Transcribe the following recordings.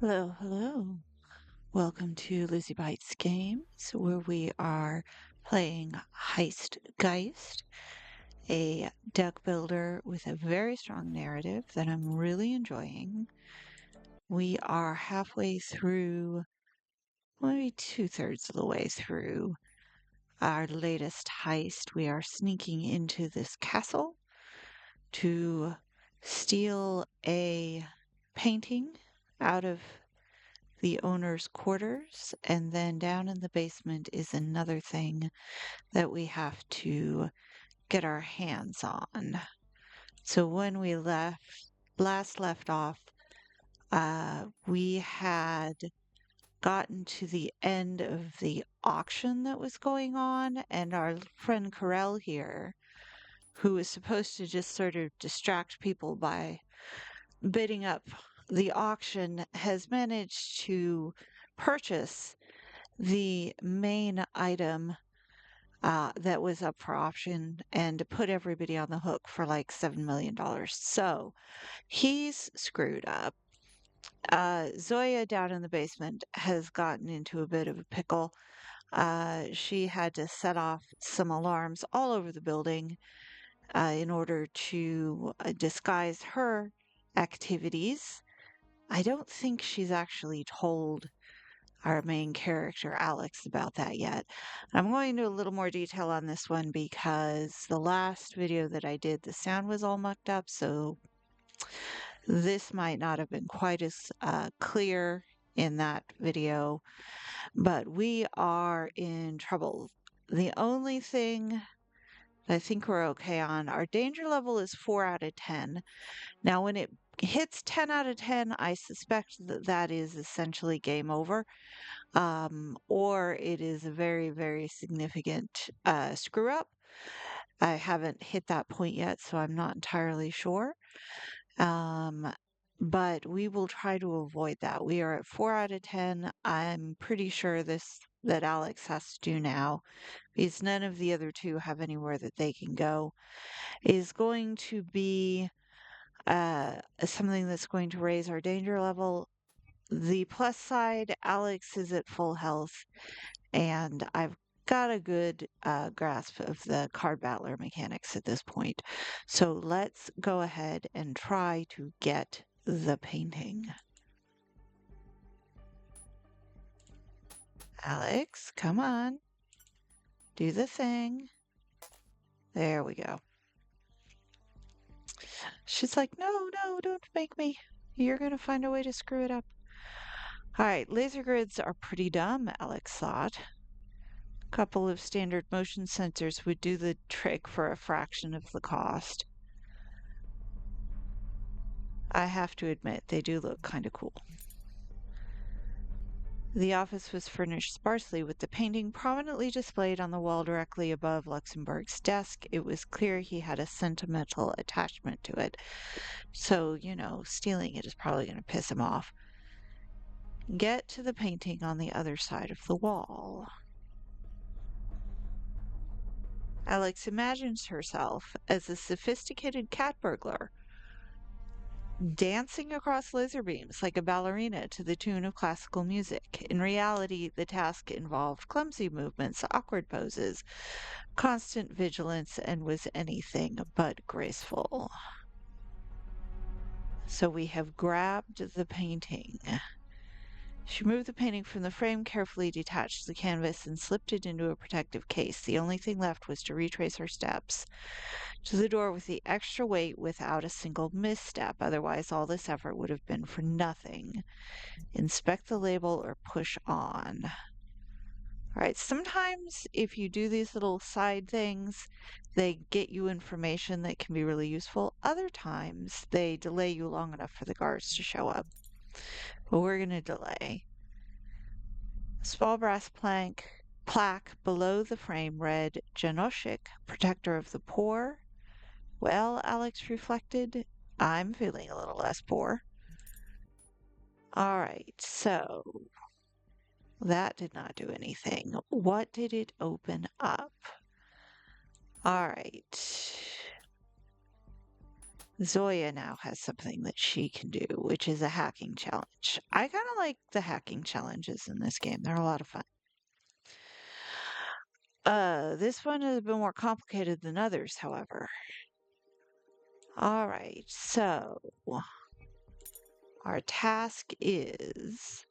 Hello, hello. Welcome to Lizzie Bites Games, where we are playing Heistgeist, a deck builder with a very strong narrative that I'm really enjoying. We are halfway through, maybe two-thirds of the way through our latest heist. We are sneaking into this castle to steal a painting out of the owner's quarters, and then down in the basement is another thing that we have to get our hands on. So when we last left off, we had gotten to the end of the auction that was going on, and our friend Carell here, who was supposed to just sort of distract people by bidding up the auction, has managed to purchase the main item that was up for option and to put everybody on the hook for like $7 million. So he's screwed up. Zoya down in the basement has gotten into a bit of a pickle. She had to set off some alarms all over the building in order to disguise her activities. I don't think she's actually told our main character, Alex, about that yet. I'm going into a little more detail on this one because the last video that I did, the sound was all mucked up, so this might not have been quite as clear in that video, but we are in trouble. The only thing I think we're okay on, our danger level is 4 out of 10. Now, when it hits 10 out of 10, I suspect that that is essentially game over, or it is a very, very significant screw up. I haven't hit that point yet, so I'm not entirely sure. Um, but we will try to avoid that. We are at 4 out of 10. I'm pretty sure this that Alex has to do now, because none of the other two have anywhere that they can go, is going to be something that's going to raise our danger level. The plus side, Alex is at full health, and I've got a good grasp of the card battler mechanics at this point. So let's go ahead and try to get the painting. Alex, come on. Do the thing. There we go. She's like, no, no, don't make me. You're going to find a way to screw it up. All right, laser grids are pretty dumb, Alex thought. A couple of standard motion sensors would do the trick for a fraction of the cost. I have to admit, they do look kind of cool. The office was furnished sparsely, with the painting prominently displayed on the wall directly above Luxembourg's desk. It was clear he had a sentimental attachment to it. So, stealing it is probably going to piss him off. Get to the painting on the other side of the wall. Alex imagines herself as a sophisticated cat burglar, dancing across laser beams like a ballerina to the tune of classical music. In reality, the task involved clumsy movements, awkward poses, constant vigilance, and was anything but graceful. So we have grabbed the painting. She moved the painting from the frame, carefully detached the canvas, and slipped it into a protective case. The only thing left was to retrace her steps to the door with the extra weight without a single misstep. Otherwise, all this effort would have been for nothing. Inspect the label or push on. All right, sometimes if you do these little side things, they get you information that can be really useful. Other times, they delay you long enough for the guards to show up. But we're going to delay. A small brass plaque below the frame read, Janoschik, protector of the poor. Well, Alex reflected, I'm feeling a little less poor. All right, so that did not do anything. What did it open up? All right. Zoya now has something that she can do, which is a hacking challenge. I kind of like the hacking challenges in this game. They're a lot of fun. This one is a bit more complicated than others, however. All right, so our task is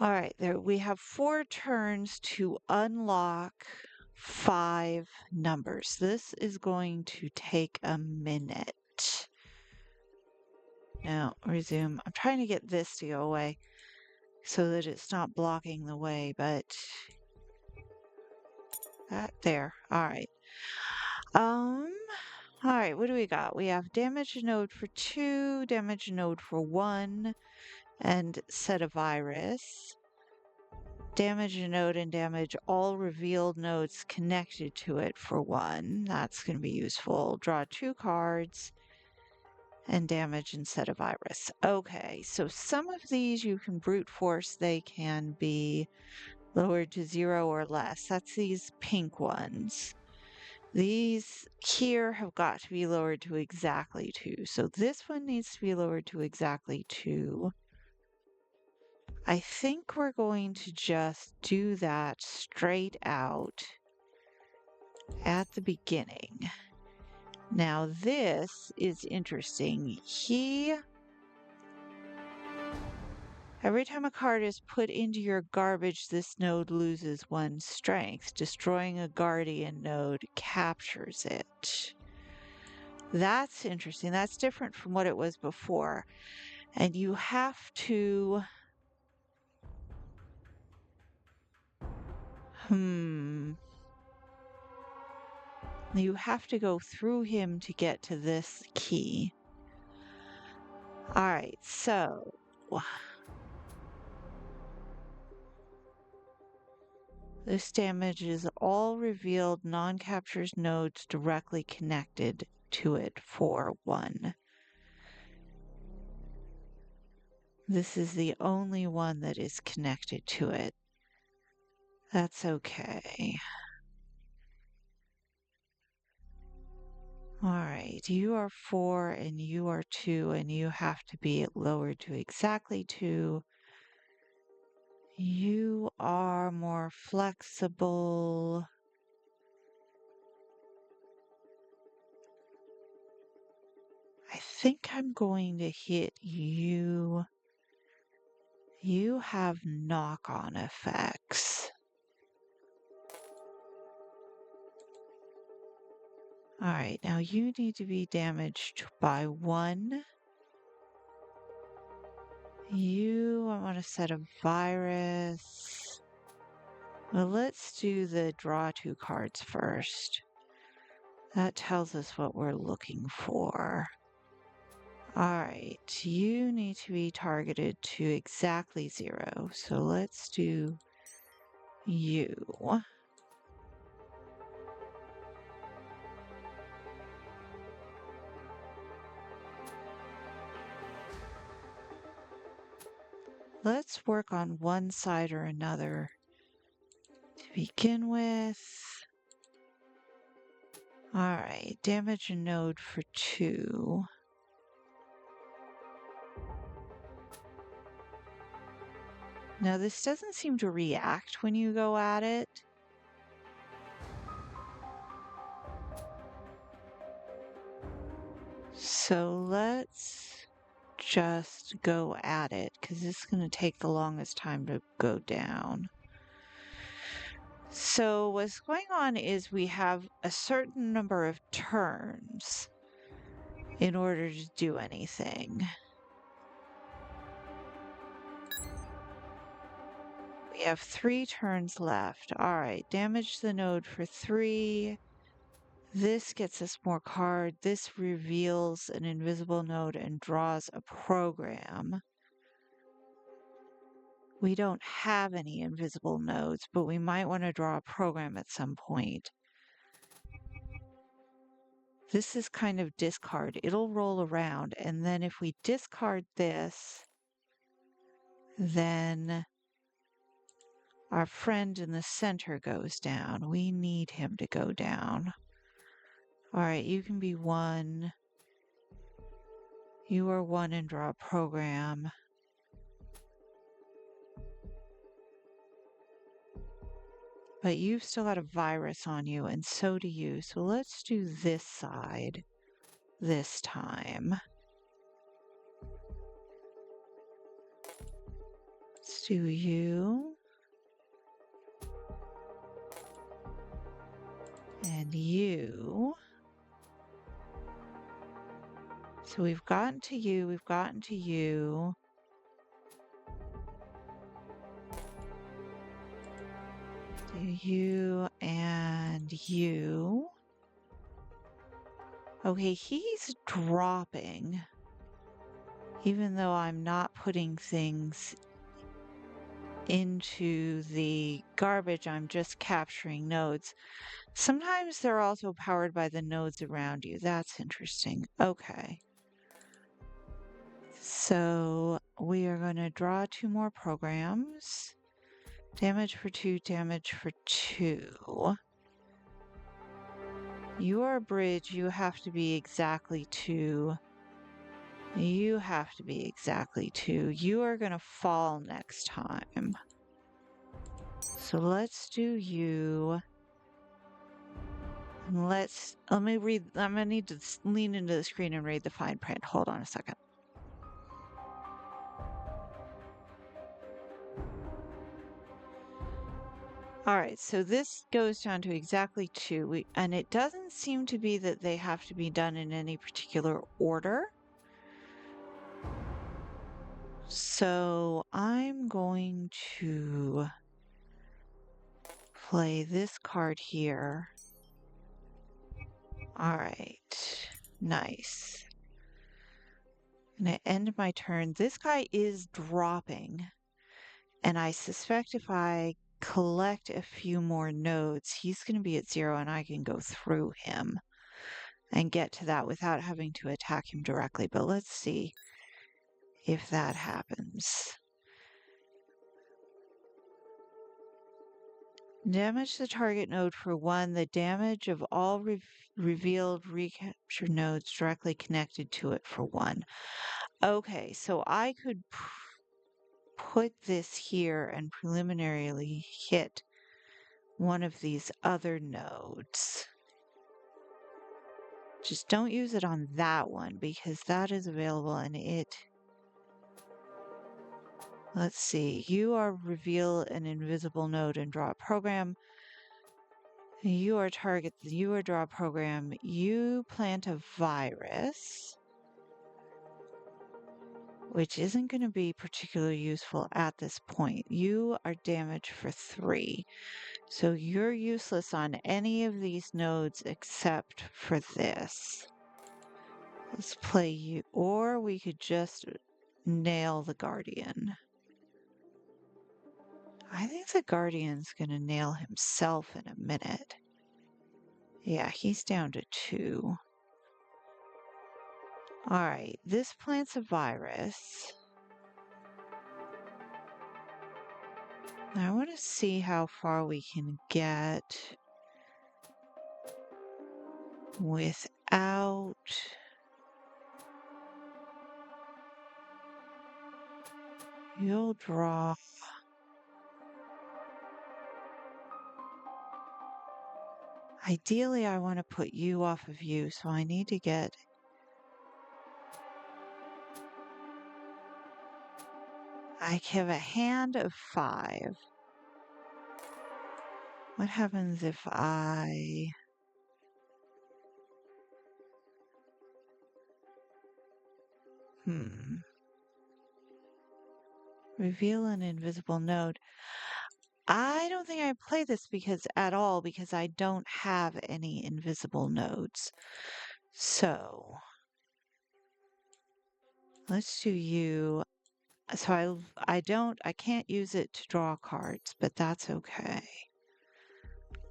all right, there we have 4 turns to unlock 5 numbers. This is going to take a minute. Now, resume. I'm trying to get this to go away so that it's not blocking the way, but that there. All right. All right, what do we got? We have damage node for 2, damage node for 1, and set a virus. Damage node and damage all revealed nodes connected to it for 1. That's going to be useful. Draw 2 cards and damage and set a virus. Okay, so some of these you can brute force. They can be lowered to 0 or less. That's these pink ones. These here have got to be lowered to exactly 2. So this one needs to be lowered to exactly 2. I think we're going to just do that straight out at the beginning. Now this is interesting. Every time a card is put into your garbage, this node loses 1 strength. Destroying a guardian node captures it. That's interesting. That's different from what it was before. And you have to... You have to go through him to get to this key. Alright, so... This damages all revealed non-captures nodes directly connected to it for 1. This is the only one that is connected to it. That's okay. Alright, you are 4 and you are 2 and you have to be lowered to exactly 2. You are more flexible. I think I'm going to hit you. You have knock-on effects. Alright, now you need to be damaged by 1. I want to set a virus. Well, let's do the draw 2 cards first. That tells us what we're looking for. Alright, you need to be targeted to exactly 0. So let's do you. Let's work on one side or another to begin with. Alright, damage a node for 2. Now this doesn't seem to react when you go at it. So let's just go at it, because this is going to take the longest time to go down. So what's going on is we have a certain number of turns in order to do anything. We have 3 turns left. All right, damage the node for 3. This gets us more card. This reveals an invisible node and draws a program. We don't have any invisible nodes, but we might want to draw a program at some point. This is kind of discard. It'll roll around, and then if we discard this, then Our friend in the center goes down. We need him to go down. All right, you can be 1. You are 1 and draw a program. But you've still got a virus on you, and so do you. So let's do this side this time. Let's do you. And you. So we've gotten to you, we've gotten to you. Do you and you. Okay, he's dropping. Even though I'm not putting things into the garbage, I'm just capturing nodes. Sometimes they're also powered by the nodes around you. That's interesting. Okay. So we are going to draw 2 more programs. Damage for 2, damage for 2. Your bridge, you have to be exactly 2. You have to be exactly 2. You are going to fall next time. So let's do you. Let me read. I'm going to need to lean into the screen and read the fine print. Hold on a second. All right, so this goes down to exactly 2, and it doesn't seem to be that they have to be done in any particular order. So I'm going to play this card here. All right, nice. I'm going to end my turn. This guy is dropping, and I suspect if I collect a few more nodes, he's going to be at 0 and I can go through him and get to that without having to attack him directly. But let's see if that happens. Damage the target node for 1. The damage of all revealed recapture nodes directly connected to it for 1. Okay, so I could put this here and preliminarily hit one of these other nodes. Just don't use it on that one because that is available and it... Let's see. You are reveal an invisible node and draw a program. You are target. You are draw a program. You plant a virus, which isn't going to be particularly useful at this point. You are damaged for 3. So you're useless on any of these nodes except for this. Let's play you, or we could just nail the Guardian. I think the Guardian's gonna nail himself in a minute. Yeah, he's down to 2. Alright, this plants a virus. I want to see how far we can get without... You'll draw... Ideally, I want to put you off of you, so I need to get... I have a hand of 5. What happens if I... Reveal an invisible node. I don't think I play this at all because I don't have any invisible nodes. So let's do you. So I can't use it to draw cards, but that's okay.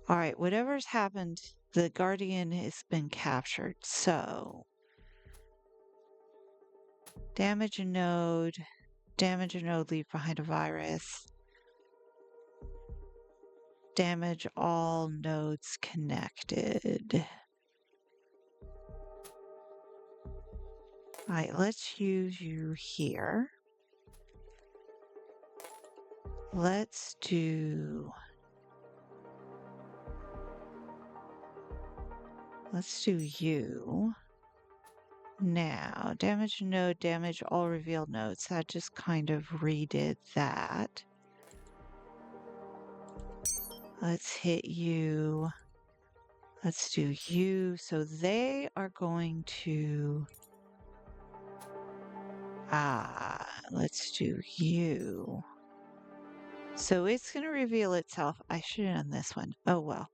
All right, whatever's happened, the Guardian has been captured. So damage a node, leave behind a virus. Damage all nodes connected. All right, let's use you here. Let's do you. Now, damage node, damage all revealed nodes. That just kind of redid that. Let's hit you. Let's do you. So they are going to... let's do you. So it's going to reveal itself. I should have done this one. Oh, well.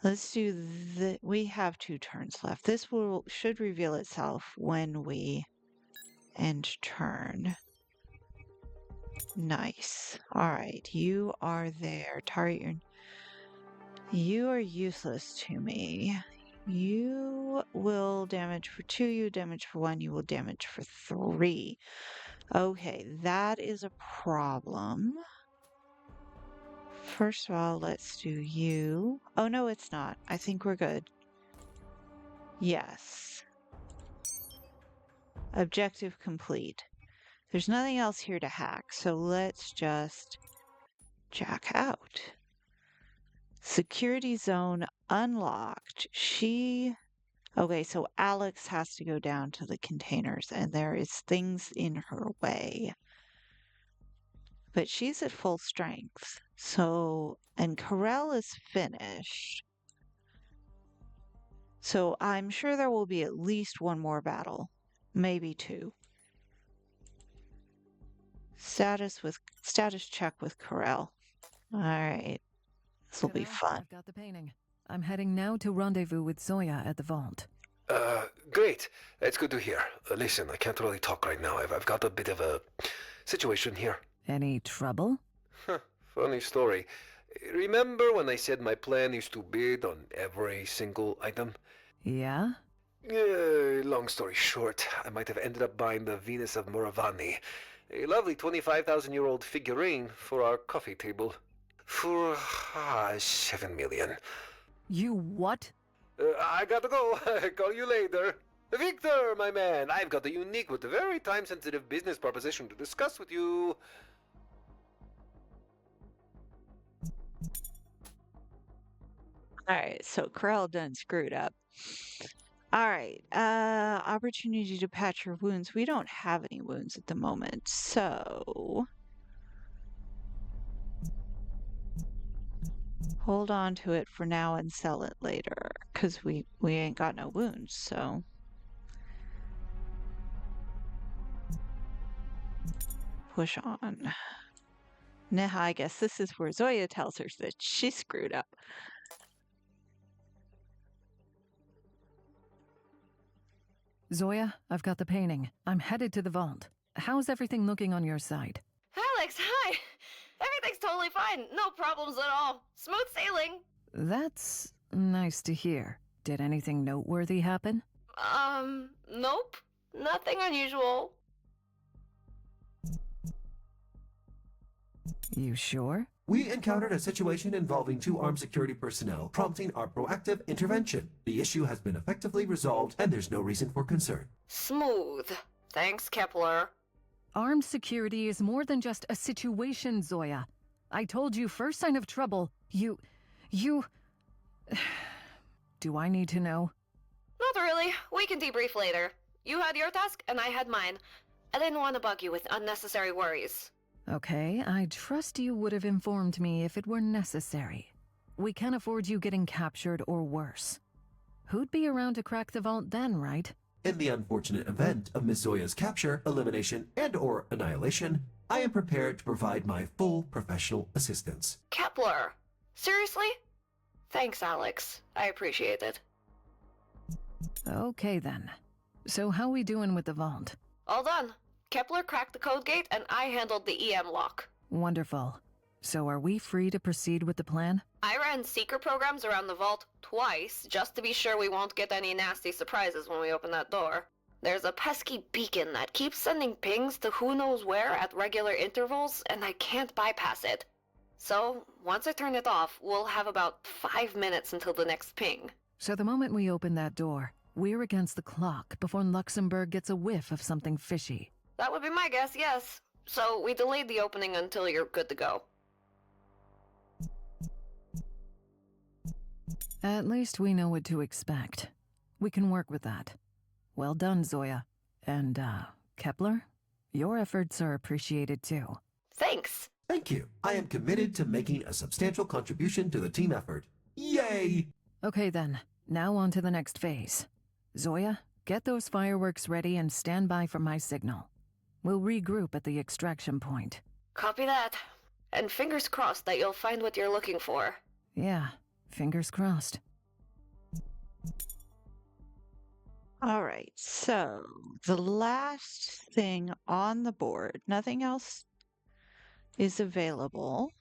Let's do we have 2 turns left. This should reveal itself when we end turn. Nice. All right, you are there. Target you are useless to me. You will damage for 2, you damage for 1, you will damage for 3. Okay, that is a problem. First of all, let's do you. Oh, no, it's not. I think we're good. Yes. Objective complete. There's nothing else here to hack, so let's just jack out. Security zone unlocked. Okay, so Alex has to go down to the containers, and there is things in her way. But she's at full strength. So, and Corel is finished. So I'm sure there will be at least 1 more battle. Maybe 2. Status check with Corel. All right. This will be fun. I've got the painting. I'm heading now to rendezvous with Zoya at the vault. Great. It's good to hear. Listen, I can't really talk right now. I've got a bit of a situation here. Any trouble? Funny story. Remember when I said my plan is to bid on every single item? Yeah? Long story short, I might have ended up buying the Venus of Muravani, a lovely 25,000-year-old figurine for our coffee table. For 7 million. You what? I gotta go. Call you later. Victor, my man, I've got a unique but very time-sensitive business proposition to discuss with you. All right, so Corel done screwed up. All right, opportunity to patch your wounds. We don't have any wounds at the moment, so hold on to it for now and sell it later, because we ain't got no wounds, so. Push on. Nah, I guess this is where Zoya tells her that she screwed up. Zoya, I've got the painting. I'm headed to the vault. How's everything looking on your side? Alex, hi! Everything's totally fine. No problems at all. Smooth sailing. That's nice to hear. Did anything noteworthy happen? Nope. Nothing unusual. You sure? We encountered a situation involving 2 armed security personnel, prompting our proactive intervention. The issue has been effectively resolved, and there's no reason for concern. Smooth. Thanks, Kepler. Armed security is more than just a situation, Zoya. I told you first sign of trouble, you... Do I need to know? Not really. We can debrief later. You had your task, and I had mine. I didn't want to bug you with unnecessary worries. Okay, I trust you would have informed me if it were necessary. We can't afford you getting captured or worse. Who'd be around to crack the vault then, right? In the unfortunate event of Miss Zoya's capture, elimination, and/or annihilation, I am prepared to provide my full professional assistance. Kepler? Seriously? Thanks, Alex. I appreciate it. Okay then. So how we doing with the vault? All done. Kepler cracked the code gate, and I handled the EM lock. Wonderful. So are we free to proceed with the plan? I ran seeker programs around the vault twice, just to be sure we won't get any nasty surprises when we open that door. There's a pesky beacon that keeps sending pings to who knows where at regular intervals, and I can't bypass it. So, once I turn it off, we'll have about 5 minutes until the next ping. So the moment we open that door, we're against the clock before Luxembourg gets a whiff of something fishy. That would be my guess, yes. So, we delayed the opening until you're good to go. At least we know what to expect. We can work with that. Well done, Zoya. And, Kepler? Your efforts are appreciated too. Thanks! Thank you. I am committed to making a substantial contribution to the team effort. Yay! Okay then, now on to the next phase. Zoya, get those fireworks ready and stand by for my signal. We'll regroup at the extraction point. Copy that. And fingers crossed that you'll find what you're looking for. Yeah, fingers crossed. All right, so the last thing on the board, nothing else is available.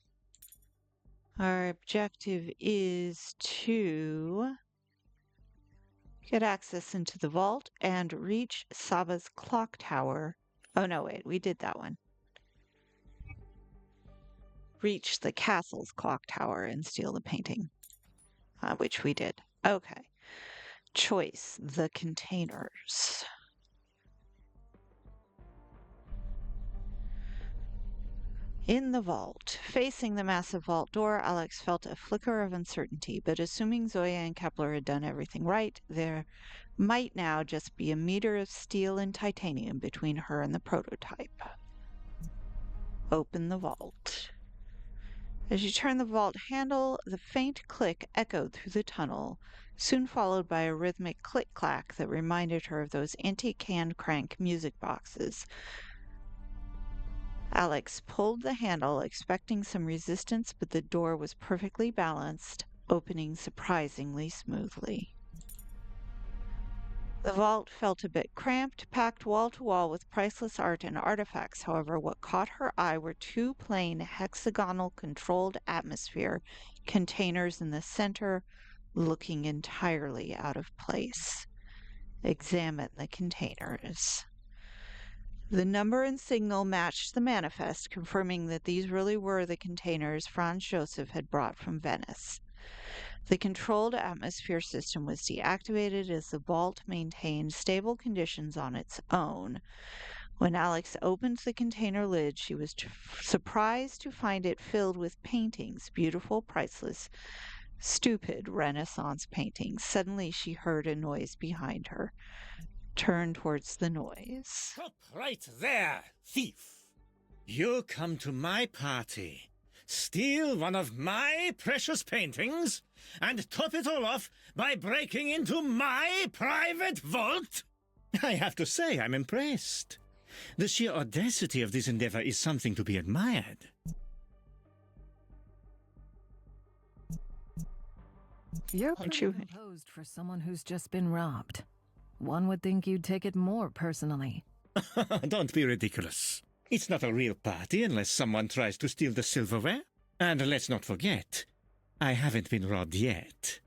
Our objective is to get access into the vault and reach Saba's clock tower. Oh no, wait, we did that one. Reach the castle's clock tower and steal the painting, which we did. Okay. Choice, the containers. In the vault, facing the massive vault door, Alex felt a flicker of uncertainty, but assuming Zoya and Kepler had done everything right, there might now just be a meter of steel and titanium between her and the prototype. Open the vault. As you turn the vault handle, the faint click echoed through the tunnel, soon followed by a rhythmic click-clack that reminded her of those antique hand-crank music boxes. Alex pulled the handle, expecting some resistance, but the door was perfectly balanced, opening surprisingly smoothly. The vault felt a bit cramped, packed wall to wall with priceless art and artifacts. However, what caught her eye were two plain hexagonal controlled atmosphere containers in the center, looking entirely out of place. Examine the containers. The number and signal matched the manifest, confirming that these really were the containers Franz Joseph had brought from Venice. The controlled atmosphere system was deactivated as the vault maintained stable conditions on its own. When Alex opened the container lid, she was surprised to find it filled with paintings, beautiful, priceless, stupid Renaissance paintings. Suddenly she heard a noise behind her. Turned towards the noise. Stop right there, thief! You come to my party, steal one of my precious paintings, and top it all off by breaking into my private vault? I have to say, I'm impressed. The sheer audacity of this endeavor is something to be admired. You're Aren't pretty you- composed for someone who's just been robbed. One would think you'd take it more personally. Don't be ridiculous. It's not a real party unless someone tries to steal the silverware. And let's not forget, I haven't been robbed yet.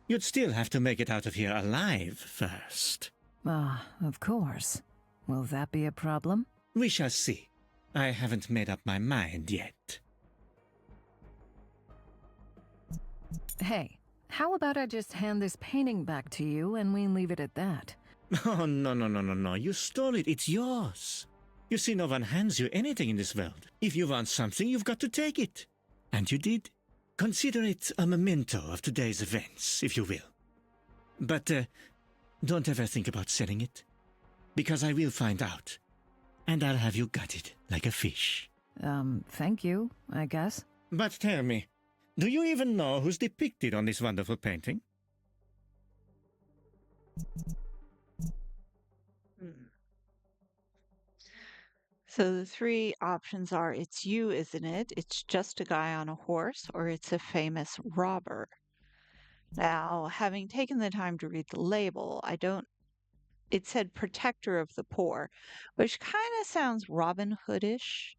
You'd still have to make it out of here alive first. Ah, of course. Will that be a problem? We shall see. I haven't made up my mind yet. Hey, how about I just hand this painting back to you and we leave it at that? Oh, no. You stole it. It's yours. You see, no one hands you anything in this world. If you want something, you've got to take it. And you did. Consider it a memento of today's events, if you will. But, don't ever think about selling it. Because I will find out. And I'll have you gutted like a fish. Thank you, I guess. But tell me, do you even know who's depicted on this wonderful painting? So the three options are it's you, isn't it? It's just a guy on a horse, or it's a famous robber. Now, having taken the time to read the label, it said protector of the poor, which kind of sounds Robin Hoodish.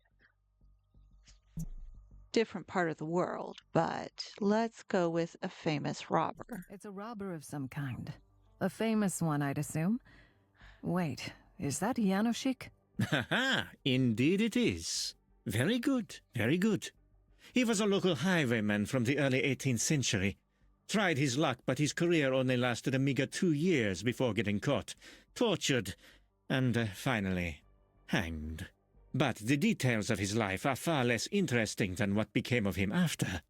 Different part of the world, but let's go with a famous robber. It's a robber of some kind. A famous one, I'd assume. Wait, is that Janoschik? Haha, indeed it is. Very good, very good. He was a local highwayman from the early 18th century. Tried his luck, but his career only lasted a meager 2 years before getting caught, tortured, and finally hanged. But the details of his life are far less interesting than what became of him after.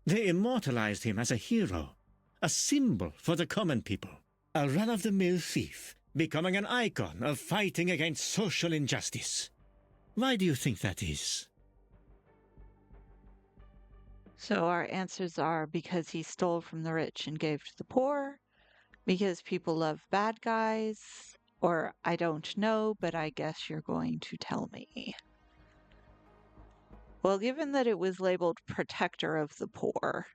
They immortalized him as a hero, a symbol for the common people, a run-of-the-mill thief, becoming an icon of fighting against social injustice. Why do you think that is? So our answers are because he stole from the rich and gave to the poor, because people love bad guys, or I don't know, but I guess you're going to tell me. Well, given that it was labeled protector of the poor.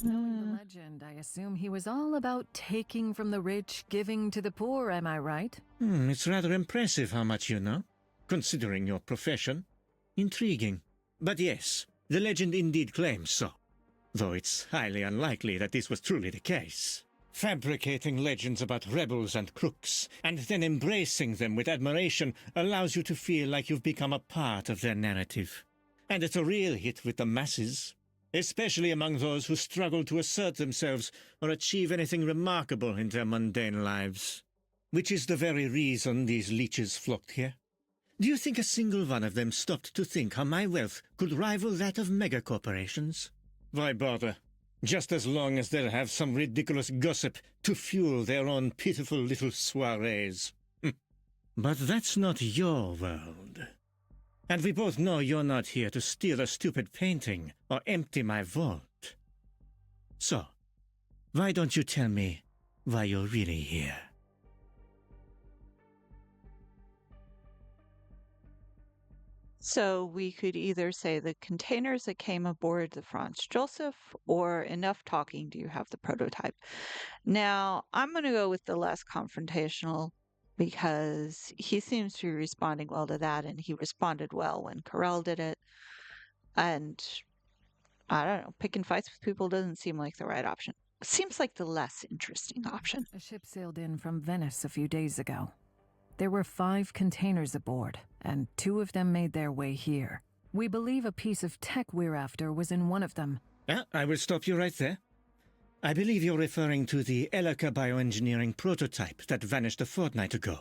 Knowing the legend, I assume he was all about taking from the rich, giving to the poor, am I right? It's rather impressive how much you know, considering your profession. Intriguing. But yes, the legend indeed claims so, though it's highly unlikely that this was truly the case. Fabricating legends about rebels and crooks, and then embracing them with admiration allows you to feel like you've become a part of their narrative. And it's a real hit with the masses, especially among those who struggle to assert themselves or achieve anything remarkable in their mundane lives. Which is the very reason these leeches flocked here. Do you think a single one of them stopped to think how my wealth could rival that of megacorporations? Why bother? Just as long as they'll have some ridiculous gossip to fuel their own pitiful little soirees. But that's not your world. And we both know you're not here to steal a stupid painting or empty my vault. So, why don't you tell me why you're really here? So we could either say the containers that came aboard the Franz Joseph, or enough talking, do you have the prototype? Now, I'm going to go with the less confrontational because he seems to be responding well to that, and he responded well when Carell did it. And I don't know, picking fights with people doesn't seem like the right option. It seems like the less interesting option. A ship sailed in from Venice a few days ago. There were 5 containers aboard, and 2 of them made their way here. We believe a piece of tech we're after was in one of them. I will stop you right there. I believe you're referring to the Elika bioengineering prototype that vanished a fortnight ago.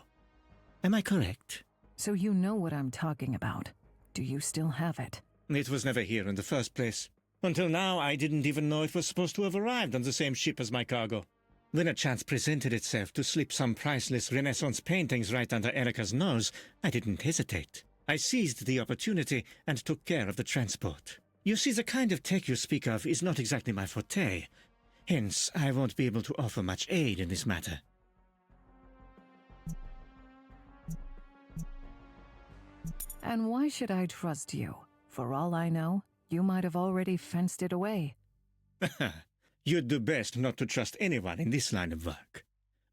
Am I correct? So you know what I'm talking about. Do you still have it? It was never here in the first place. Until now, I didn't even know it was supposed to have arrived on the same ship as my cargo. When a chance presented itself to slip some priceless Renaissance paintings right under Erica's nose, I didn't hesitate. I seized the opportunity and took care of the transport. You see, the kind of tech you speak of is not exactly my forte. Hence, I won't be able to offer much aid in this matter. And why should I trust you? For all I know, you might have already fenced it away. You'd do best not to trust anyone in this line of work.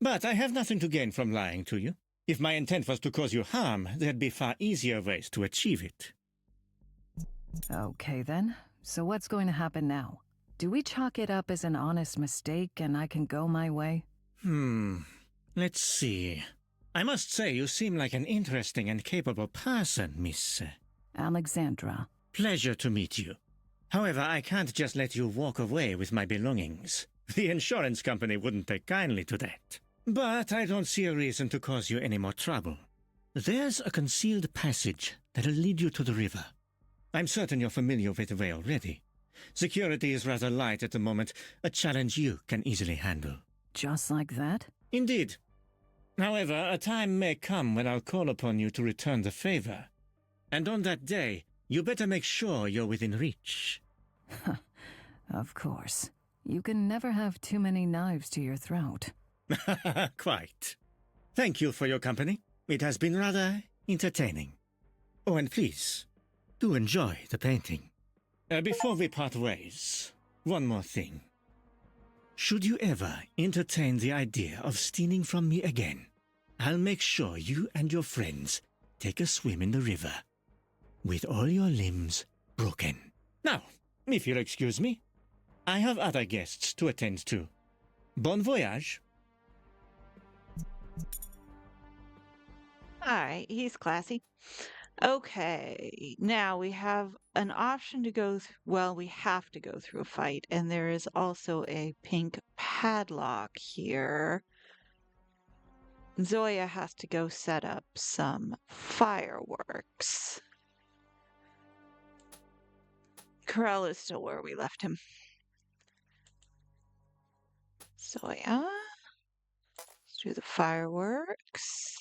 But I have nothing to gain from lying to you. If my intent was to cause you harm, there'd be far easier ways to achieve it. Okay then, so what's going to happen now? Do we chalk it up as an honest mistake and I can go my way? Let's see. I must say you seem like an interesting and capable person, Miss... Alexandra. Pleasure to meet you. However, I can't just let you walk away with my belongings. The insurance company wouldn't take kindly to that. But I don't see a reason to cause you any more trouble. There's a concealed passage that'll lead you to the river. I'm certain you're familiar with the way already. Security is rather light at the moment, a challenge you can easily handle. Just like that? Indeed. However, a time may come when I'll call upon you to return the favor. And on that day, you better make sure you're within reach. Of course. You can never have too many knives to your throat. Quite. Thank you for your company. It has been rather entertaining. Oh, and please, do enjoy the painting. Before we part ways, one more thing. Should you ever entertain the idea of stealing from me again, I'll make sure you and your friends take a swim in the river, with all your limbs broken. Now, if you'll excuse me, I have other guests to attend to. Bon voyage. All right, he's classy. Okay, now we have an option to go, well, we have to go through a fight, and there is also a pink padlock here. Zoya has to go set up some fireworks. Corell is still where we left him. Zoya, let's do the fireworks.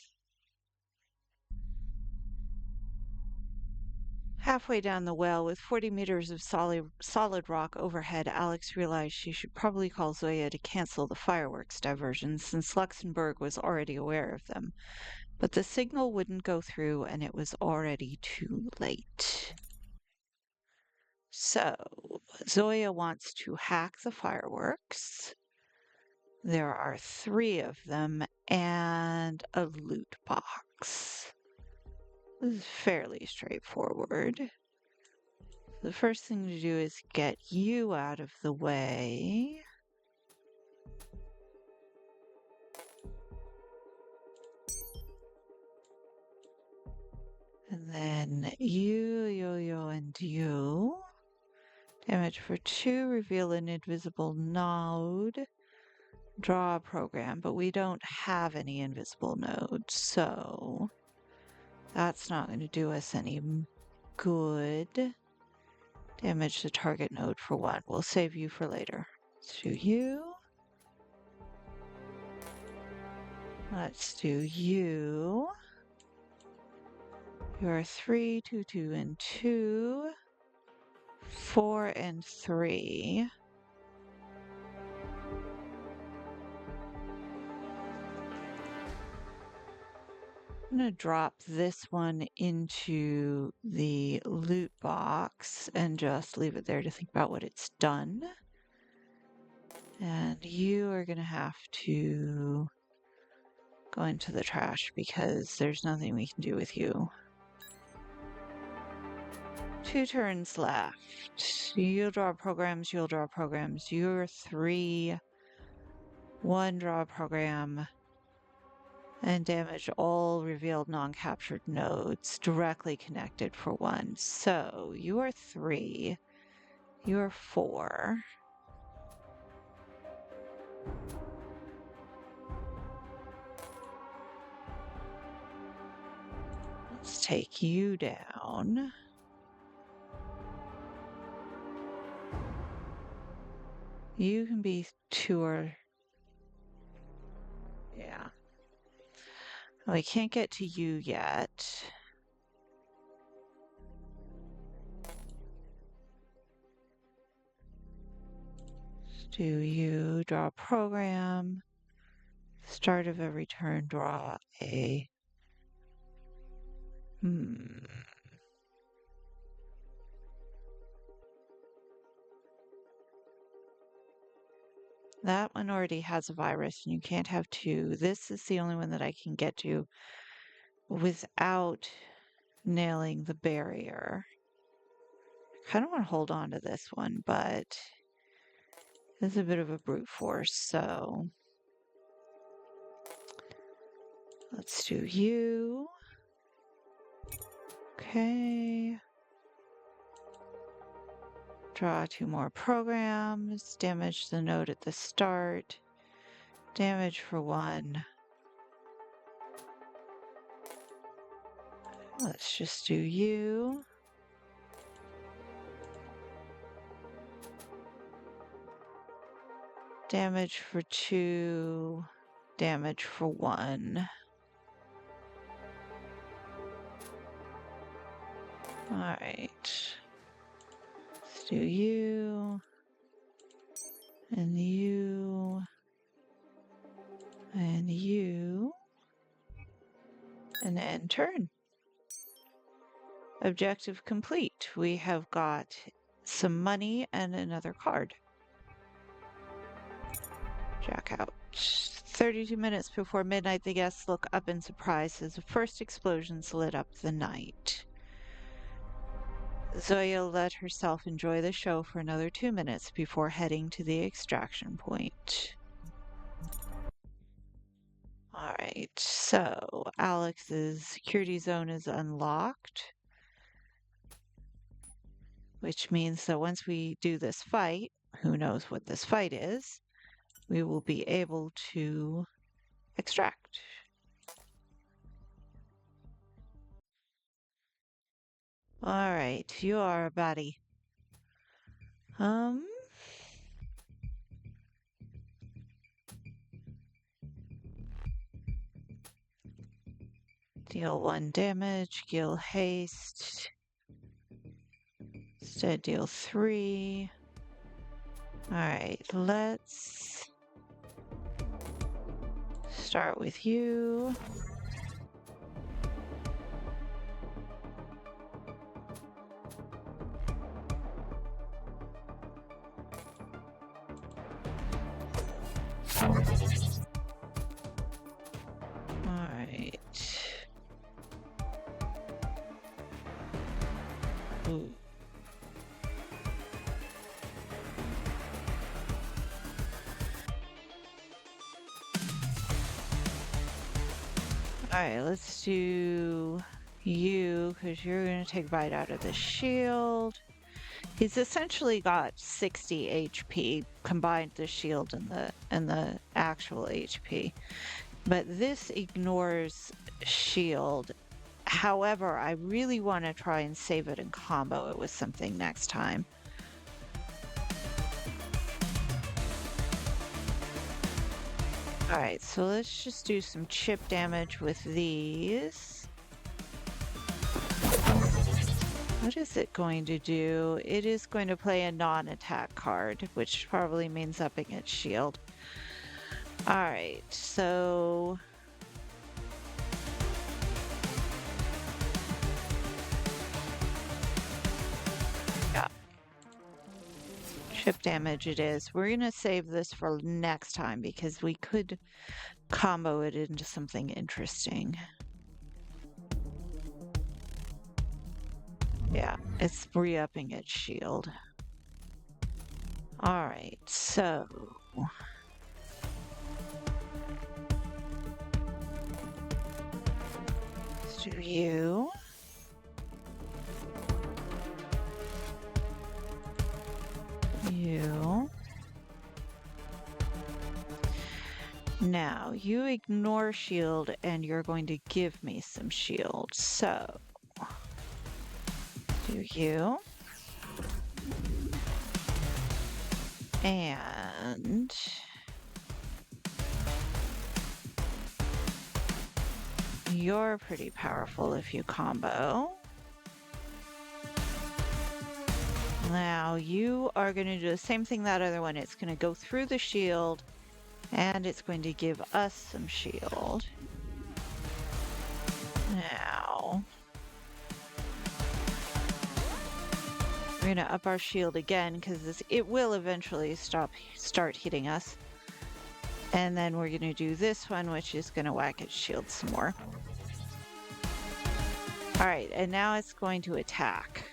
Halfway down the well, with 40 meters of solid rock overhead, Alex realized she should probably call Zoya to cancel the fireworks diversion, since Luxembourg was already aware of them. But the signal wouldn't go through, and it was already too late. So, Zoya wants to hack the fireworks. There are 3 of them, and a loot box. This is fairly straightforward. The first thing to do is get you out of the way. And then you, and you. Damage for 2, reveal an invisible node. Draw a program, but we don't have any invisible nodes, so that's not going to do us any good. Damage the target node for 1. We'll save you for later. Let's do you. Let's do you. You're 3, 2, 2, and 2. 4 and 3. I'm going to drop this one into the loot box and just leave it there to think about what it's done. And you are going to have to go into the trash because there's nothing we can do with you. 2 turns left. You'll draw programs, you'll draw programs. You're 3. 1 draw program. And damage all revealed non-captured nodes directly connected for 1. So you are 3. You are 4. Let's take you down. You can be 2 or... yeah. We can't get to you yet. Do you draw a program? Start of every turn, draw a... That one already has a virus, and you can't have 2. This is the only one that I can get to without nailing the barrier. I kind of want to hold on to this one, but it's a bit of a brute force, so let's do you. Okay. Draw 2 more programs. Damage the node at the start. Damage for 1. Let's just do you. Damage for 2. Damage for 1. Alright. Let's do you. And you. And you. And end turn. Objective complete. We have got some money and another card. Jack out. 32 minutes before midnight, the guests look up in surprise as the first explosions lit up the night. Zoya let herself enjoy the show for another 2 minutes before heading to the extraction point. Alright, so Alex's security zone is unlocked, which means that once we do this fight, who knows what this fight is, we will be able to extract. Alright, you are a baddie. Deal 1 damage, deal haste. Instead, deal 3. Alright, let's start with you. Alright. Ooh. Alright, let's do you, because you're going to take bite out of the shield. He's essentially got 60 HP, combined the shield and the actual HP. But this ignores shield. However, I really want to try and save it and combo it with something next time. Alright, so let's just do some chip damage with these. What is it going to do? It is going to play a non-attack card, which probably means upping its shield. Alright, so... yeah. Chip damage it is. We're going to save this for next time because we could combo it into something interesting. Yeah, it's re-upping its shield. Alright, so... let's do you. You. Now, you ignore shield and you're going to give me some shield. So, do you. And you're pretty powerful if you combo. Now you are going to do the same thing that other one. It's going to go through the shield and it's going to give us some shield. Now we're going to up our shield again because it will eventually start hitting us. And then we're going to do this one, which is going to whack its shield some more. Alright, and now it's going to attack.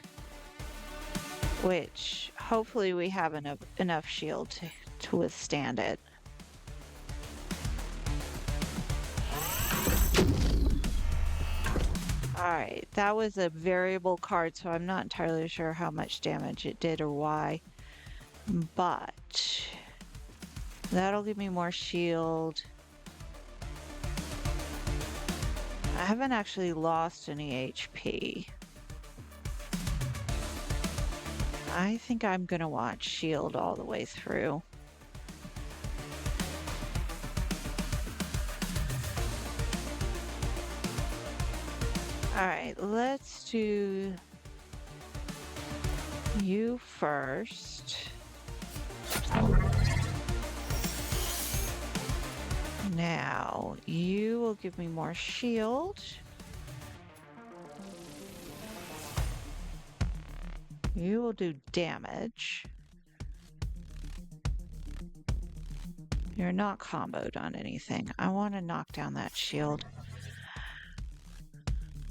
Which, hopefully we have enough shield to withstand it. Alright, that was a variable card, so I'm not entirely sure how much damage it did or why. But that'll give me more shield. I haven't actually lost any HP. I think I'm gonna want shield all the way through. Alright, let's do you first. Now, you will give me more shield. You will do damage. You're not comboed on anything. I want to knock down that shield.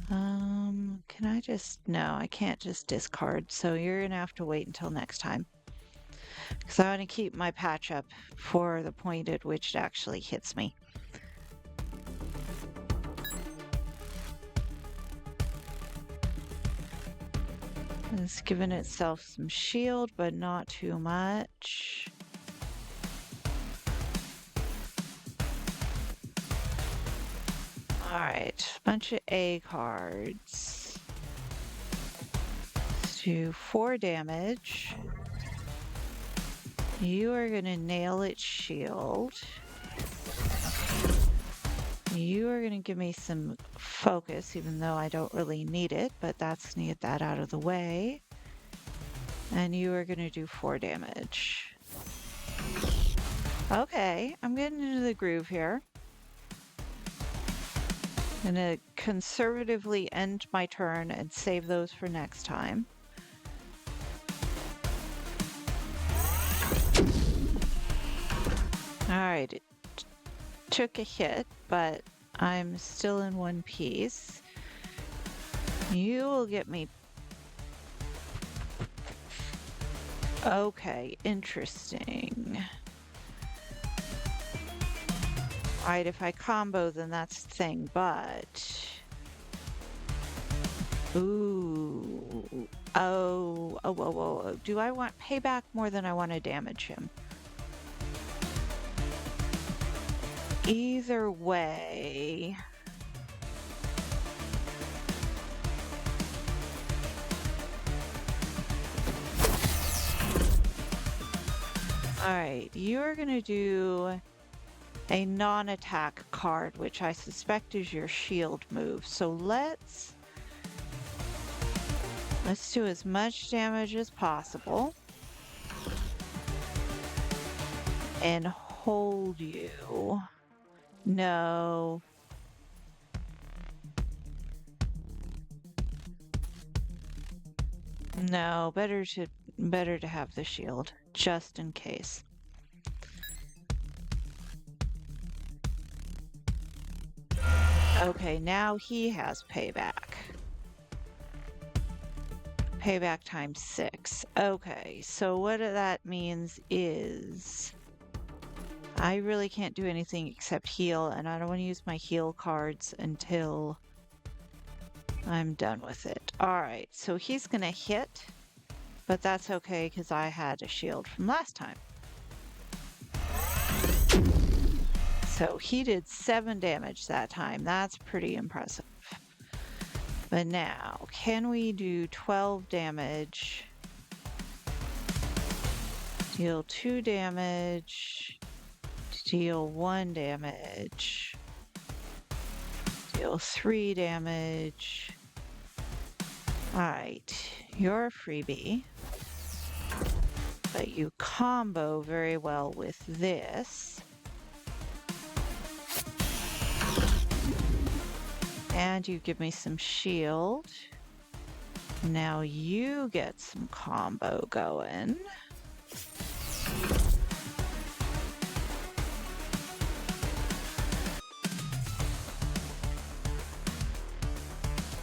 Can I just... no, I can't just discard, so you're gonna have to wait until next time. Because I want to keep my patch up for the point at which it actually hits me. It's given itself some shield, but not too much. Alright, bunch of A cards. Let's do 4 damage. You are gonna nail its shield. You are gonna give me some focus, even though I don't really need it, but that's to get that out of the way. And you are gonna do 4 damage. Okay, I'm getting into the groove here. I'm gonna conservatively end my turn and save those for next time. Alright, it took a hit, but I'm still in one piece. You will get me. Okay, interesting. Alright, if I combo, then that's the thing, but... Ooh. Oh. Do I want payback more than I want to damage him? Either way... Alright, you're gonna do a non-attack card, which I suspect is your shield move. So let's do as much damage as possible and hold you. No. No, better to have the shield, just in case. Okay, now he has payback. Payback times 6. Okay, so what that means is I really can't do anything except heal, and I don't want to use my heal cards until I'm done with it. Alright, so he's gonna hit, but that's okay because I had a shield from last time. So he did 7 damage that time. That's pretty impressive. But now, can we do 12 damage? Deal 2 damage. Deal 1 damage. Deal 3 damage. Alright, you're a freebie. But you combo very well with this. And you give me some shield. Now you get some combo going.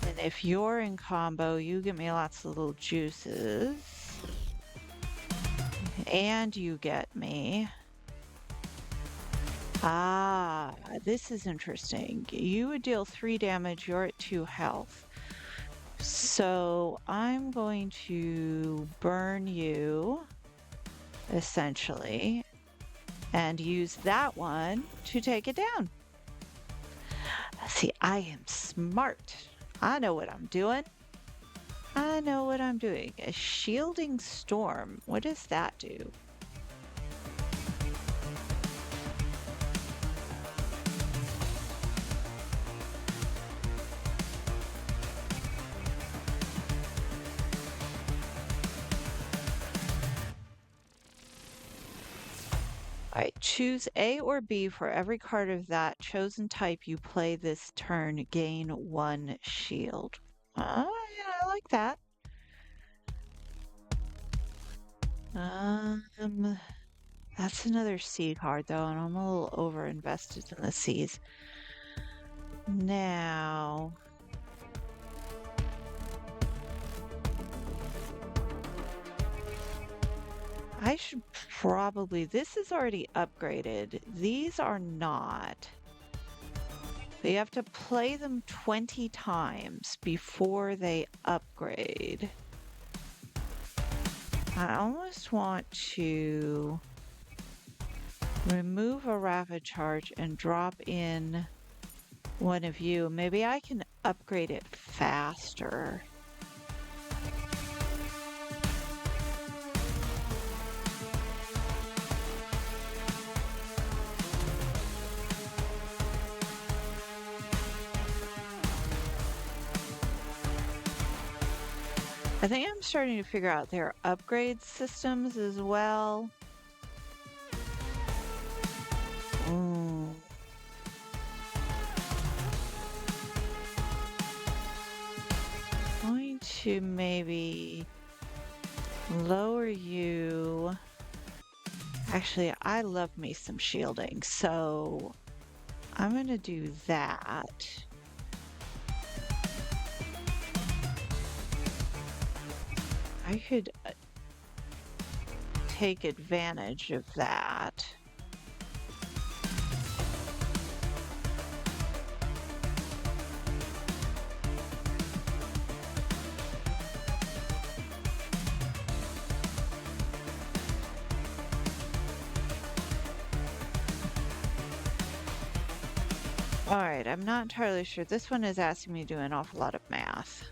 And if you're in combo, you give me lots of little juices. And you get me. Ah, this is interesting. You would deal 3 damage, you're at 2 health. So I'm going to burn you, essentially, and use that one to take it down. See, I am smart. I know what I'm doing. I know what I'm doing. A shielding storm. What does that do? Alright, choose A or B for every card of that chosen type you play this turn. Gain 1 shield. Yeah, I like that. That's another C card though, and I'm a little over invested in the C's. Now... I should probably... This is already upgraded. These are not. So you have to play them 20 times before they upgrade. I almost want to remove a rapid charge and drop in one of you. Maybe I can upgrade it faster. I think I'm starting to figure out their upgrade systems as well. Ooh. Going to maybe lower you. Actually, I love me some shielding, so I'm going to do that. I could take advantage of that. All right, I'm not entirely sure. This one is asking me to do an awful lot of math.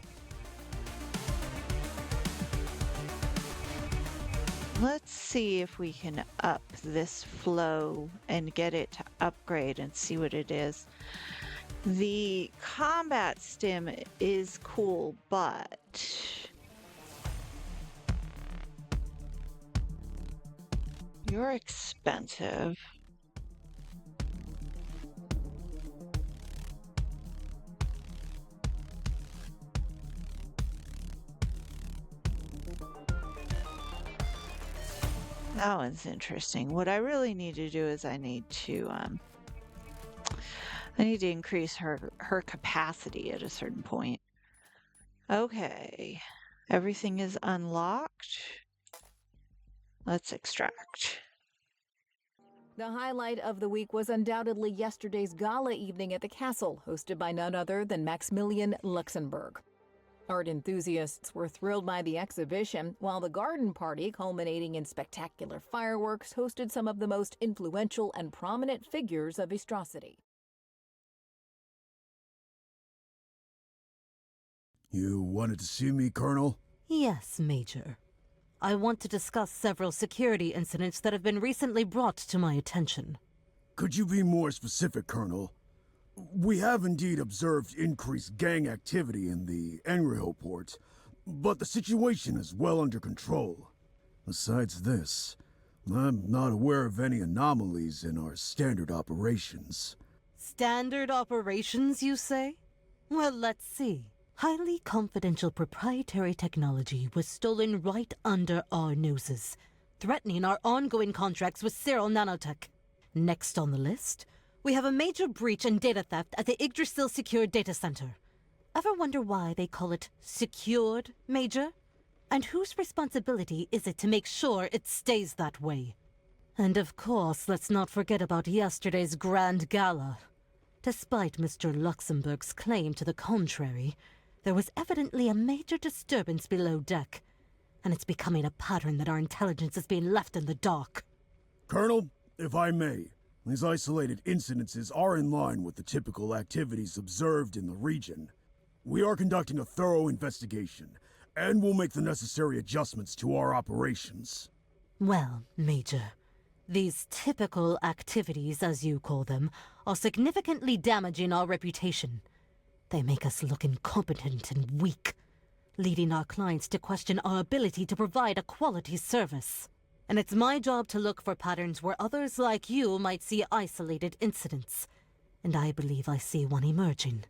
Let's see if we can up this flow and get it to upgrade and see what it is. The combat stim is cool, but you're expensive. That one's interesting. What I really need to do is I need to increase her capacity at a certain point. Okay. Everything is unlocked. Let's extract. The highlight of the week was undoubtedly yesterday's gala evening at the castle, hosted by none other than Maximilian Luxembourg. Art enthusiasts were thrilled by the exhibition, while the garden party, culminating in spectacular fireworks, hosted some of the most influential and prominent figures of Astrocity. You wanted to see me, Colonel? Yes, Major. I want to discuss several security incidents that have been recently brought to my attention. Could you be more specific, Colonel? We have indeed observed increased gang activity in the Enrio port, but the situation is well under control. Besides this, I'm not aware of any anomalies in our standard operations. Standard operations, you say? Well, let's see. Highly confidential proprietary technology was stolen right under our noses, threatening our ongoing contracts with Cyril Nanotech. Next on the list, we have a major breach and data theft at the Yggdrasil Secure Data Center. Ever wonder why they call it secured, Major? And whose responsibility is it to make sure it stays that way? And of course, let's not forget about yesterday's grand gala. Despite Mr. Luxembourg's claim to the contrary, there was evidently a major disturbance below deck, and it's becoming a pattern that our intelligence is being left in the dark. Colonel, if I may, these isolated incidences are in line with the typical activities observed in the region. We are conducting a thorough investigation, and will make the necessary adjustments to our operations. Well, Major, these typical activities, as you call them, are significantly damaging our reputation. They make us look incompetent and weak, leading our clients to question our ability to provide a quality service. And it's my job to look for patterns where others like you might see isolated incidents. And I believe I see one emerging.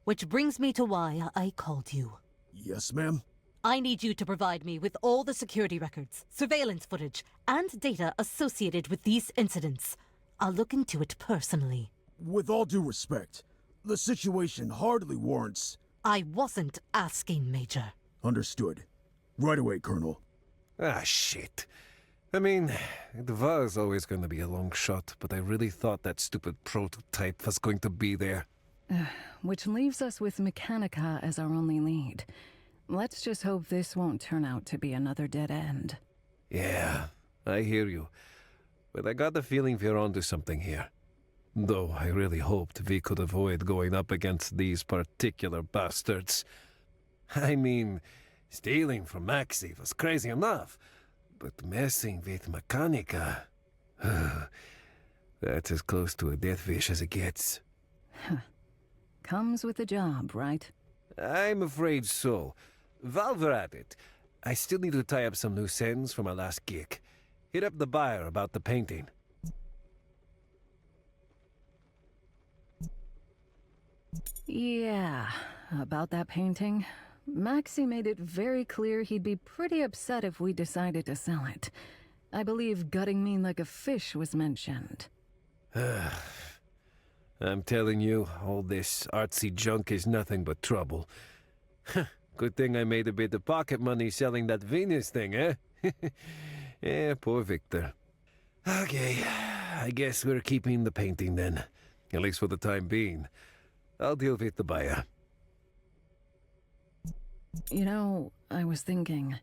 Which brings me to why I called you. Yes, ma'am? I need you to provide me with all the security records, surveillance footage, and data associated with these incidents. I'll look into it personally. With all due respect, the situation hardly warrants... I wasn't asking, Major. Understood. Right away, Colonel. Ah, shit. I mean, it was always going to be a long shot, but I really thought that stupid prototype was going to be there. Which leaves us with Mechanica as our only lead. Let's just hope this won't turn out to be another dead end. Yeah, I hear you. But I got the feeling we're onto something here. Though I really hoped we could avoid going up against these particular bastards. I mean, stealing from Maxi was crazy enough, but messing with Mechanica... that's as close to a death wish as it gets. Comes with the job, right? I'm afraid so. While we're at it, I still need to tie up some loose ends from my last gig. Hit up the buyer about the painting. Yeah, about that painting. Maxie made it very clear he'd be pretty upset if we decided to sell it. I believe gutting me like a fish was mentioned. I'm telling you, all this artsy junk is nothing but trouble. Good thing I made a bit of pocket money selling that Venus thing, eh? Yeah, poor Victor. Okay, I guess we're keeping the painting then. At least for the time being. I'll deal with the buyer. You know, I was thinking,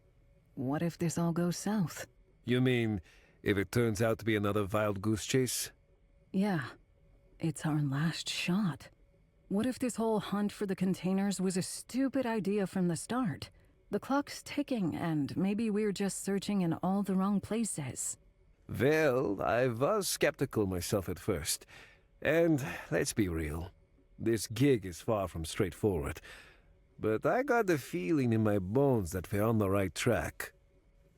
what if this all goes south? You mean, if it turns out to be another wild goose chase? Yeah, it's our last shot. What if this whole hunt for the containers was a stupid idea from the start? The clock's ticking, and maybe we're just searching in all the wrong places. Well, I was skeptical myself at first. And let's be real, this gig is far from straightforward. But I got the feeling in my bones that we're on the right track.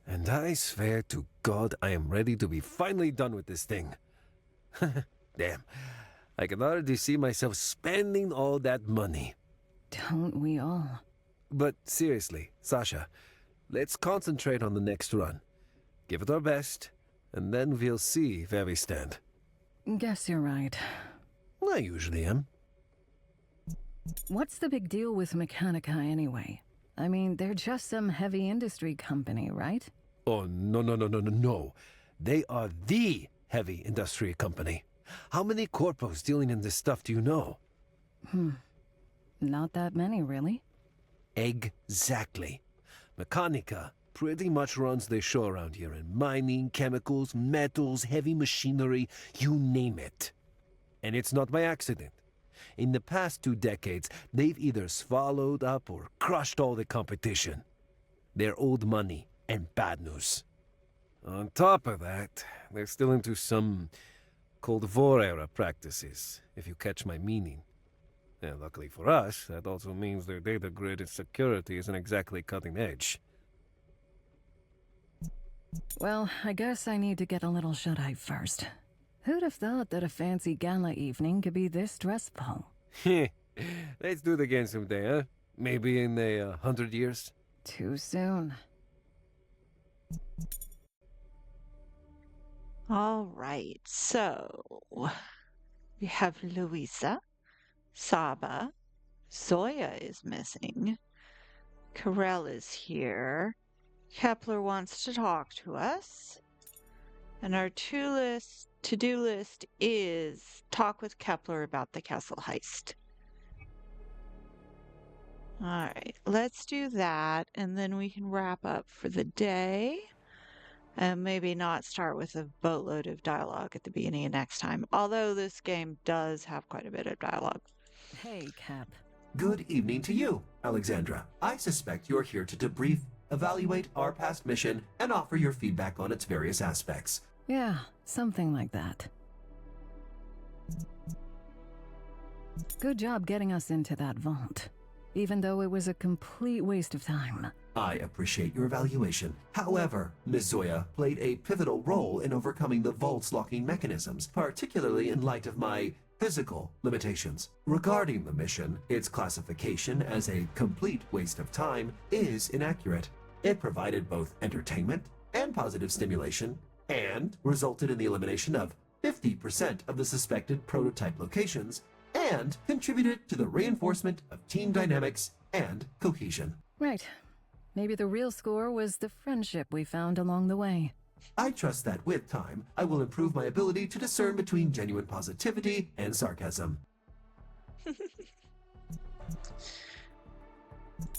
And I swear to God I am ready to be finally done with this thing. Damn, I can already see myself spending all that money. Don't we all? But seriously, Sasha, let's concentrate on the next run. Give it our best, and then we'll see where we stand. Guess you're right. I usually am. What's the big deal with Mechanica anyway? I mean, they're just some heavy industry company, right? Oh, no. They are the heavy industry company. How many corpos dealing in this stuff do you know? Not that many, really. Exactly. Mechanica pretty much runs their show around here in mining, chemicals, metals, heavy machinery, you name it. And it's not by accident. In the past 2 decades, they've either swallowed up or crushed all the competition. They're old money and bad news. On top of that, they're still into some Cold War-era practices, if you catch my meaning. And luckily for us, that also means their data grid and security isn't exactly cutting edge. Well, I guess I need to get a little shut-eye first. Who'd have thought that a fancy gala evening could be this stressful? Let's do it again someday, huh? Maybe in 100 years? Too soon. All right, so we have Louisa, Saba, Zoya is missing, Karel is here, Kepler wants to talk to us, and our to-do list is talk with Kepler about the castle heist. All right, let's do that, and then we can wrap up for the day. And maybe not start with a boatload of dialogue at the beginning of next time. Although this game does have quite a bit of dialogue. Hey, Cap. Good evening to you, Alexandra. I suspect you're here to debrief, evaluate our past mission, and offer your feedback on its various aspects. Yeah, something like that. Good job getting us into that vault. Even though it was a complete waste of time. I appreciate your evaluation. However, Ms. Zoya played a pivotal role in overcoming the vault's locking mechanisms, particularly in light of my physical limitations. Regarding the mission, its classification as a complete waste of time is inaccurate. It provided both entertainment and positive stimulation, and resulted in the elimination of 50% of the suspected prototype locations, and contributed to the reinforcement of team dynamics and cohesion. Right. Maybe the real score was the friendship we found along the way. I trust that with time, I will improve my ability to discern between genuine positivity and sarcasm.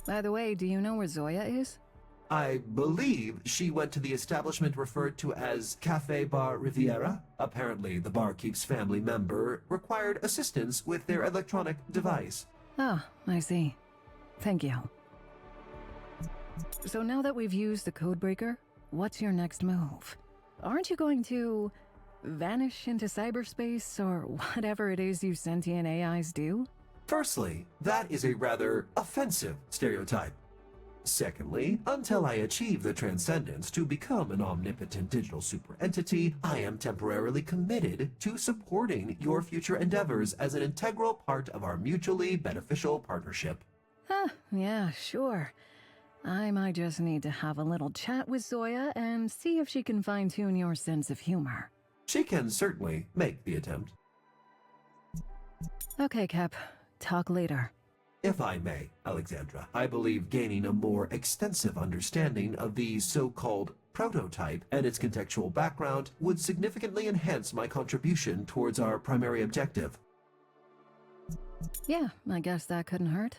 By the way, do you know where Zoya is? I believe she went to the establishment referred to as Cafe Bar Riviera. Apparently, the barkeep's family member required assistance with their electronic device. Ah, I see. Thank you. So now that we've used the codebreaker, what's your next move? Aren't you going to vanish into cyberspace or whatever it is you sentient AIs do? Firstly, that is a rather offensive stereotype. Secondly, until I achieve the transcendence to become an omnipotent digital super entity, I am temporarily committed to supporting your future endeavors as an integral part of our mutually beneficial partnership. Yeah, sure. I might just need to have a little chat with Zoya and see if she can fine-tune your sense of humor. She can certainly make the attempt. Okay, Cap. Talk later. If I may, Alexandra, I believe gaining a more extensive understanding of the so-called prototype and its contextual background would significantly enhance my contribution towards our primary objective. Yeah, I guess that couldn't hurt.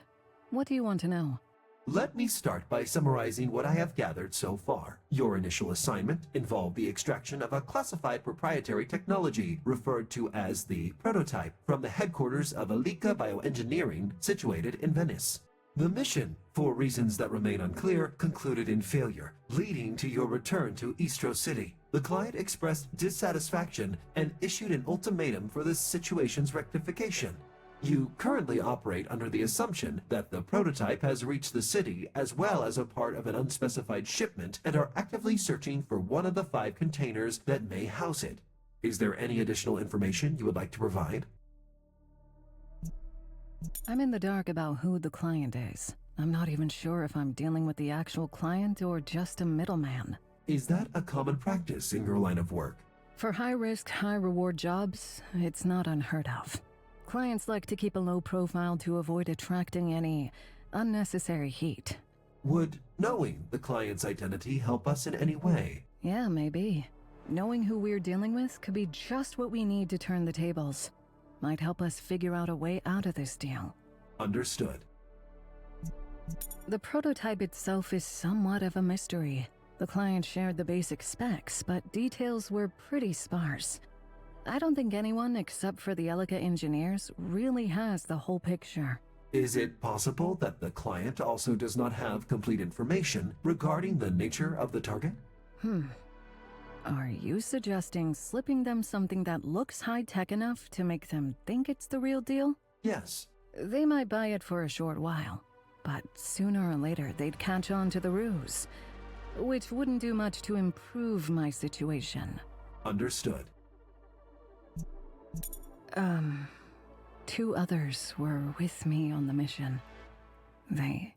What do you want to know? Let me start by summarizing what I have gathered so far. Your initial assignment involved the extraction of a classified proprietary technology referred to as the prototype from the headquarters of Alika Bioengineering situated in Venice. The mission, for reasons that remain unclear, concluded in failure, leading to your return to Istro City. The client expressed dissatisfaction and issued an ultimatum for the situation's rectification. You currently operate under the assumption that the prototype has reached the city as well as a part of an unspecified shipment and are actively searching for one of the 5 containers that may house it. Is there any additional information you would like to provide? I'm in the dark about who the client is. I'm not even sure if I'm dealing with the actual client or just a middleman. Is that a common practice in your line of work? For high-risk, high-reward jobs, it's not unheard of. Clients like to keep a low profile to avoid attracting any unnecessary heat. Would knowing the client's identity help us in any way? Yeah, maybe. Knowing who we're dealing with could be just what we need to turn the tables. Might help us figure out a way out of this deal. Understood. The prototype itself is somewhat of a mystery. The client shared the basic specs, but details were pretty sparse. I don't think anyone except for the Elika engineers really has the whole picture. Is it possible that the client also does not have complete information regarding the nature of the target? Are you suggesting slipping them something that looks high-tech enough to make them think it's the real deal? Yes. They might buy it for a short while, but sooner or later they'd catch on to the ruse, which wouldn't do much to improve my situation. Understood. 2 others were with me on the mission. They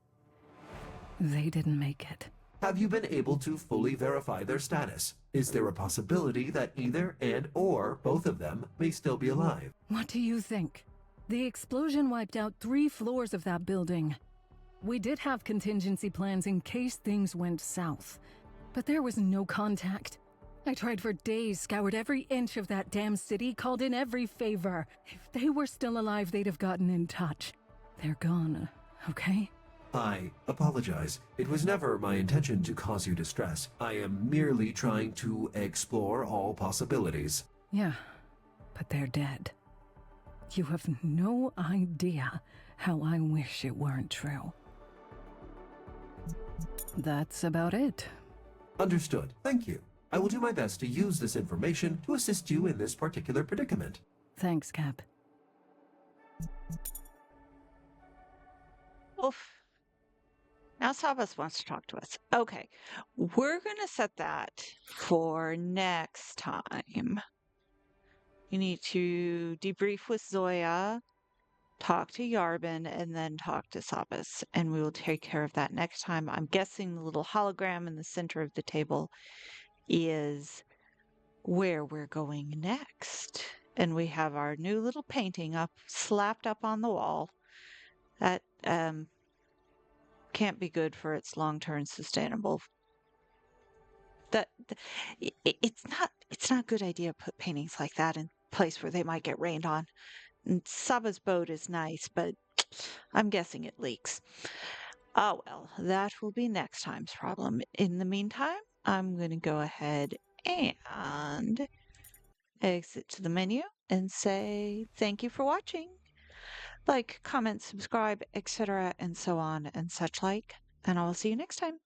didn't make it. Have you been able to fully verify their status? Is there a possibility that either and or both of them may still be alive? What do you think? The explosion wiped out 3 floors of that building. We did have contingency plans in case things went south, but there was no contact. I tried for days, scoured every inch of that damn city, called in every favor. If they were still alive, they'd have gotten in touch. They're gone, okay? I apologize. It was never my intention to cause you distress. I am merely trying to explore all possibilities. Yeah, but they're dead. You have no idea how I wish it weren't true. That's about it. Understood. Thank you. I will do my best to use this information to assist you in this particular predicament. Thanks, Cap. Oof. Now Sabas wants to talk to us. Okay, we're going to set that for next time. You need to debrief with Zoya, talk to Yarbin, and then talk to Sabas, and we will take care of that next time. I'm guessing the little hologram in the center of the table is where we're going next. And we have our new little painting slapped up on the wall. That can't be good for its long-term sustainable. It's not a good idea to put paintings like that in a place where they might get rained on. And Saba's boat is nice, but I'm guessing it leaks. Oh, well, that will be next time's problem. In the meantime, I'm going to go ahead and exit to the menu and say thank you for watching. Like, comment, subscribe, etc., and so on and such like. And I will see you next time.